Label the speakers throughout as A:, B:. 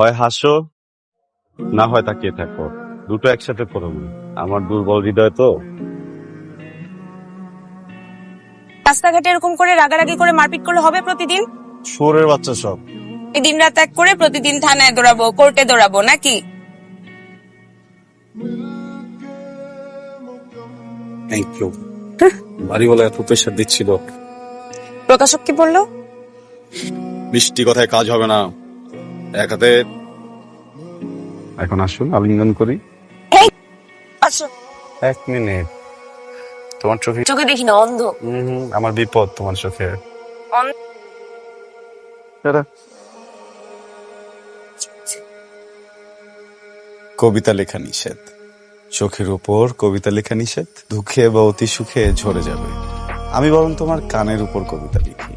A: হয় হাসো না হয় তাকিয়ে থাকো, দুটো একসাথে করো না। আমার দুর্বল হৃদয় তো।
B: রাস্তাঘাটে এরকম করে রাগারাগি করে মারপিট করলে হবে প্রতিদিন?
A: শুয়োরের বাচ্চা সব।
B: এই দিন রাত এক করে প্রতিদিন থানায় দৌড়াবো, কোর্টে দৌড়াবো নাকি?
A: Thank you. বাড়িওয়ালা এত প্রেশার দিচ্ছিল।
B: প্রকাশক কি বললো?
A: মিষ্টি কথায় কাজ হবে না, এক হাতে। এখন আসুন আলিঙ্গন করি।
B: আচ্ছা,
A: এক মিনিট। তোমার চোখে
B: চোখে দেখি না, অন্ধ।
A: আমার বিপদ তোমার চোখে। কবিতা লেখা নিষেধ, চোখের উপর কবিতা লেখা নিষেধ। দুঃখে বা অতি সুখে ঝরে যাবে। আমি বরং তোমার কানের উপর কবিতা লিখি।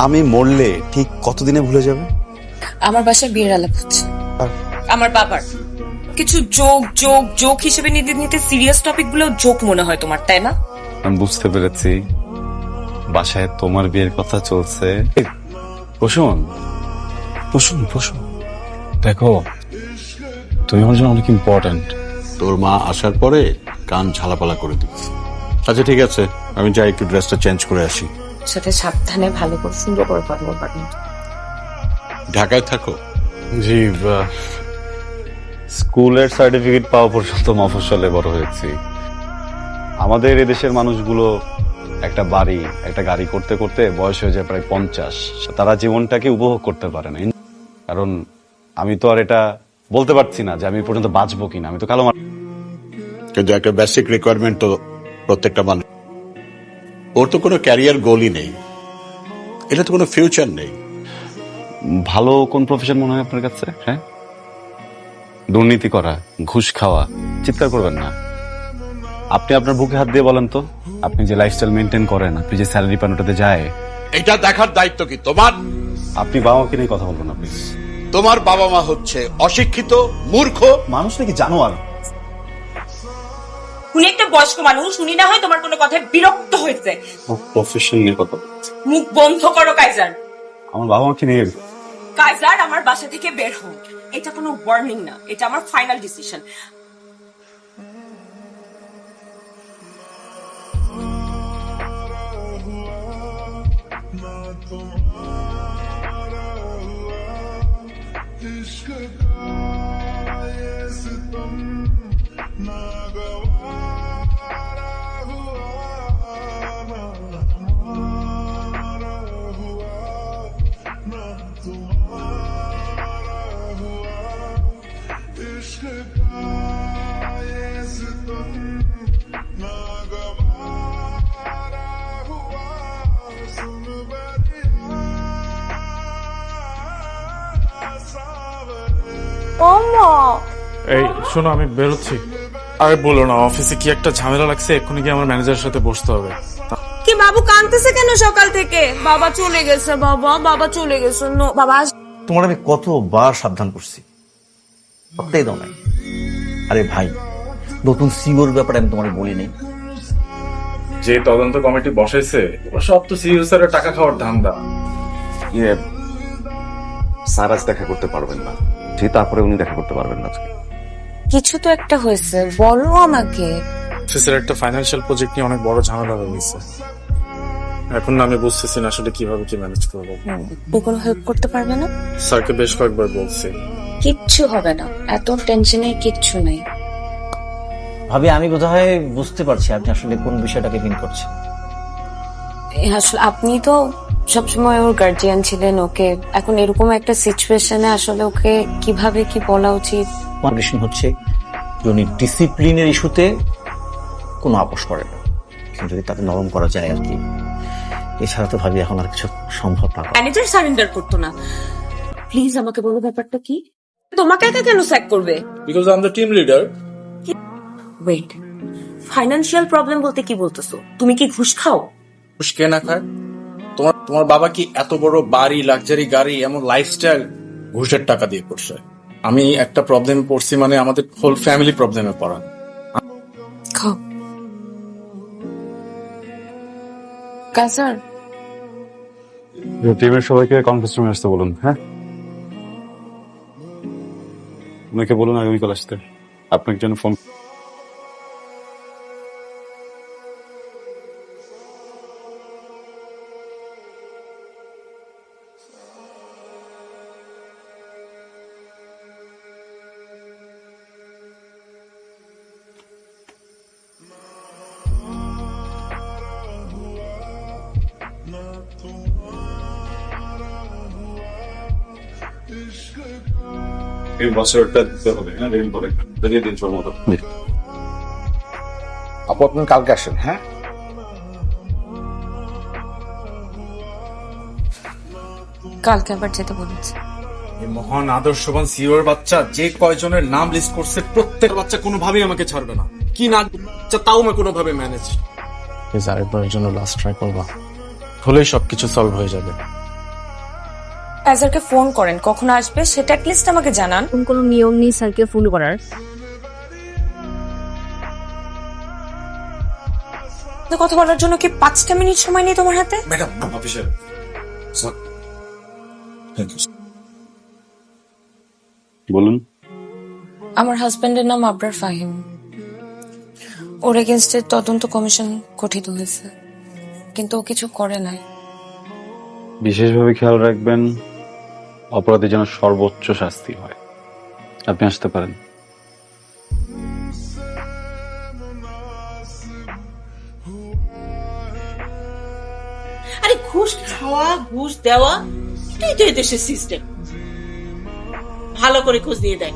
A: আমি মরলে ঠিক কতদিনে ভুলে যাবে?
B: আমার বাসায় বিয়ের আলাপ হচ্ছে
A: আর
B: আমার বাবার। কিছু জোক জোক জোক হিসেবে নিতে নিতে সিরিয়াস টপিক গুলো জোক মনে হয় তোমার, তাই না?
A: আমি বুঝতে পেরেছি, বাসায় তোমার বিয়ের কথা চলছে। বসুন বসুন বসুন। দেখো, তুমি আমার জন্য অনেক ইম্পর্ট্যান্ট।
C: তোর মা আসার পরে কান ঝালাপালা করে দিবি। আচ্ছা ঠিক আছে, আমি যাই একটু ড্রেসটা চেঞ্জ করে আসি।
B: সাথে সাবধানে ভালো করে সুন্দর করে কথা বলবেন।
C: ঢাকায় থাকো?
A: জি, স্কুলের সার্টিফিকেট পাওয়া পর্যন্ত মফস্বলে বড় হয়েছি। আমাদের এদেশের মানুষগুলো একটা বাড়ি একটা গাড়ি করতে করতে বয়স হয়ে যায় প্রায় 50। তারা জীবনটাকে উপভোগ করতে পারে না, কারণ আমি তো আর এটা বলতে পারছি না যে আমি এই পর্যন্ত বাঁচবো কিনা। আমি তো কালো
C: কিন্তু একটা বেসিক রিকোয়ারমেন্ট তো প্রত্যেকটা মানুষ। ওর তো কোনো ক্যারিয়ার গোলই নেই, এটা তো কোনো ফিউচার নেই।
A: ভালো কোন প্রফেশন মনে হয় আপনার কাছে? হ্যাঁ, দুর্নীতি করা, ঘুষ খাওয়া। চিৎকার করবেন না। আপনি আপনার বুকে হাত দিয়ে বলেন তো, আপনি যে লাইফস্টাইল মেনটেন করেন, আপনি যে স্যালারি পান ওটাতে যায়?
C: এটা দেখার দায়িত্ব কি তোমার?
A: আপনি বাবা মাকে নিয়ে কথা বলবেন না প্লিজ।
C: তোমার বাবা মা হচ্ছে অশিক্ষিত, মূর্খ
A: মানুষ নাকি জানোয়ার?
B: উনি একটা বয়স্ক মানুষ, উনি না হয় তোমার কোনো কথায় বিরক্ত হয়েছে।
A: প্রফেশন নিয়ে কথা।
B: মুখ বন্ধ করো কাইজার।
A: আমার বাবা মাকে নিয়ে
B: কাইজার, আমার বাসা থেকে বের হও। এটা কোনো ওয়ার্নিং না, এটা আমার ফাইনাল ডিসিশন।
D: এই শোনো, আমি বেরোচ্ছি। আরে বলো না, অফিসে কি একটা ঝামেলা লাগছে, এক্ষুনি গিয়ে আমার ম্যানেজারের সাথে বসতে হবে।
B: কি বাবু কাঁদতেছে কেন সকাল থেকে? বাবা চলে গেছে, বাবা চলে গেছে। বাবা
E: তোমার আমি কতবার সাবধান করছি, সত্যিই দাও নাই। আরে ভাই, নতুন সিওর ব্যাপারে আমি তোমার বলি নাই।
D: যে তদন্ত কমিটি বসাইছে সব তো সিইও স্যারের টাকা খাওয়ার ধান্দা।
A: স্যার আজ দেখা করতে পারবেন না, ঠিক তারপরে উনি দেখা করতে পারবেন না আজকে।
B: কিছু তো একটা হয়েছে, বলো আমাকে।
D: অফিসের একটা ফাইন্যান্সিয়াল প্রজেক্ট নিয়ে অনেক বড় ঝামেলা হয়ে গেছে। এখন না আমি বুঝতেছি না আসলে কিভাবে কি ম্যানেজ করবো।
B: তুমি কোনো হেল্প করতে পারবে না?
D: স্যারকে বেশ কয়েকবার বলছি।
B: কিচ্ছু হবে না, এত টেনশনে কিচ্ছু নেই।
E: ভাবি, আমি বোধহয় বুঝতে পারছি আপনি আসলে কোন বিষয়টাকে মিন করছেন।
B: আসলে আপনি তো সবসময় ওর গার্জিয়ান ছিলেন, ওকে এখন এরকম একটা সিচুয়েশনে আসলে ওকে কিভাবে কি বলা উচিত।
E: কন্ডিশন হচ্ছে যে উনি ডিসিপ্লিনের ইস্যুতে কোনো আপোষ করে না, কিন্তু যদি তাকে নরম করা যায় আর কি। এছাড়া তো ভাবি এখন আর কিছু সম্ভব না।
B: ম্যানেজার সারেন্ডার করতো না। প্লিজ আমাকে বলো ব্যাপারটা কি? তোমাকে একা কেন স্যাক করবে?
D: Because I am the team leader.
B: Wait, financial problem বলতে কি বলতেছো? তুমি কি ঘুষ খাও?
D: ঘুষ কে না খায়? তোমার বাবা কি এত বড় বাড়ি, লাক্সারি গাড়ি, এমন লাইফস্টাইল ঘুষের টাকা দিয়ে করছে? আমি একটা প্রবলেমে পড়ছি মানে আমাদের হোল ফ্যামিলি প্রবলেমে পড়া।
B: খাও কাজার।
A: টিমের সবাইকে কনফারেন্স রুমে আসতে বলুন। হ্যাঁ, ওনাকে বলুন আগামীকাল আসতে, আপনাকে যেন ফোন। এই বছরটা দিতে হবে, হ্যাঁ ঋণ করে দিয়ে দিন সময় মতো।
D: আপু আপনার কালকে আসেন, হ্যাঁ?
B: কালকে আবার যেতে বলেছে।
D: এই মহান আদর্শবান সিওর বাচ্চা যে কয়জনের নাম লিস্ট করছে, প্রত্যেক বাচ্চা কোনোভাবেই আমাকে ছাড়বে না। কি না বাচ্চা তাও আমি কোনোভাবে ম্যানেজ।
F: প্লিজ আরেকবারের জন্য লাস্ট ট্রাই করবা, হলেই সবকিছু সলভ হয়ে যাবে।
B: অ্যাজারকে ফোন করেন, কখন আসবে সেটা অ্যাটলিস্ট আমাকে জানান।
G: কোনো নিয়ম নেই স্যারকে ফোন করার।
B: কথা বলার জন্য কি 5টা মিনিট সময় নেই তোমার হাতে?
D: Madam officer thank you.
A: বলুন।
B: আমার হাজবেন্ডের নাম আবরার ফাহিম। ওর এগেনস্টে তদন্ত কমিশন গঠিত হয়েছে, কিন্তু ও কিছু করে নাই।
A: বিশেষভাবে খেয়াল রাখবেন অপরাধী যেন সর্বোচ্চ শাস্তি হয়। আপনি আসতে পারেন।
H: আরে ঘুষ খাওয়া ঘুষ দেওয়া এটাই তো এদেশের সিস্টেম। ভালো করে খোঁজ দিয়ে দেয়,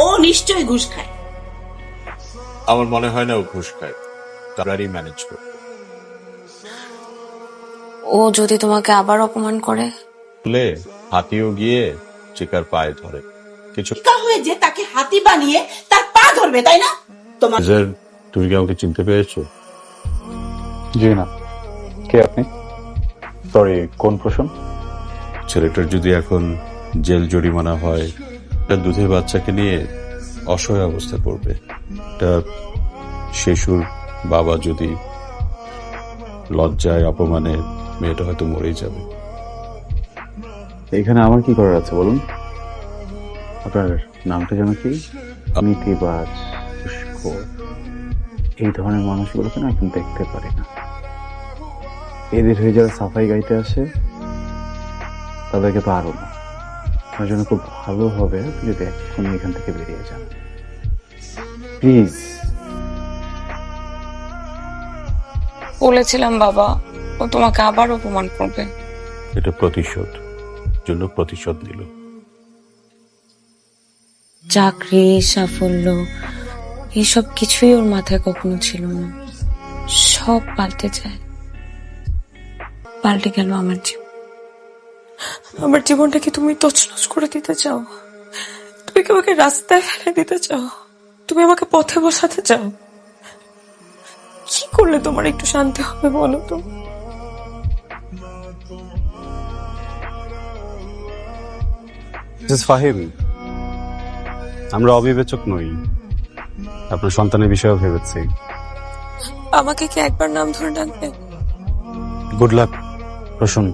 H: ও নিশ্চয়ই ঘুষ খায়।
C: আমার মনে হয় না ও ঘুষ খায়, তারাই ম্যানেজ করে।
B: ও যদি তোমাকে আবার অপমান করে?
C: বলে হাতিও গিয়ে চিকার পায়ে ধরে কিছু।
H: কা হয়ে যে তাকে হাতি বানিয়ে তার পা ধরবে, তাই না? তোমার
C: তুমি কি আমাকে চিনতে পেরেছো?
A: জি না। কে আপনি? সরি, কোন প্রশ্ন?
C: ছেলেটার যদি এখন জেল জরিমানা হয়, তার দুধের বাচ্চাকে নিয়ে অসহায় অবস্থা পড়বে। একটা শিশুর বাবা যদি লজ্জায় অপমানে, মেয়েটা হয়তো মরেই যাবে।
A: এখানে আমার কি করার আছে বলুন? আপনার নামটা যেন কি? নীতিবাজ, ঘুষখোর, এই ধরনের মানুষগুলোকে না এখন দেখতে পারি না। এদের হয়ে যারা সাফাই গাইতে আসে তাদেরকে পারো না। তার জন্য খুব ভালো হবে যদি এক্ষুনি এখান থেকে বেরিয়ে যান প্লিজ।
B: বলেছিলাম বাবা, ও তোমাকে আবার অপমান করবে।
C: এটা প্রতিশোধ, জন্য প্রতিশোধ নিল।
B: চাকরি, সাফল্য, এইসব কিছুই ওর মাথায় কখনো ছিল না। সব পাল্টে যায়। পাল্টে গেল আমার জীবন। আমার জীবনটাকে তুমি তছনছ করে দিতে চাও? তুমি কি আমাকে রাস্তায় ফেলে দিতে চাও? তুমি আমাকে পথে বসাতে চাও? কি করলে তোমার একটু শান্তি হবে বলো তো?
A: ফাহিম, আমরা অবিবেচক নই, আপনার সন্তানের বিষয়েও ভেবেছি।
B: আমাকে কি একবার নাম ধরে ডাকবে?
A: গুড লাক, প্রসন্ন।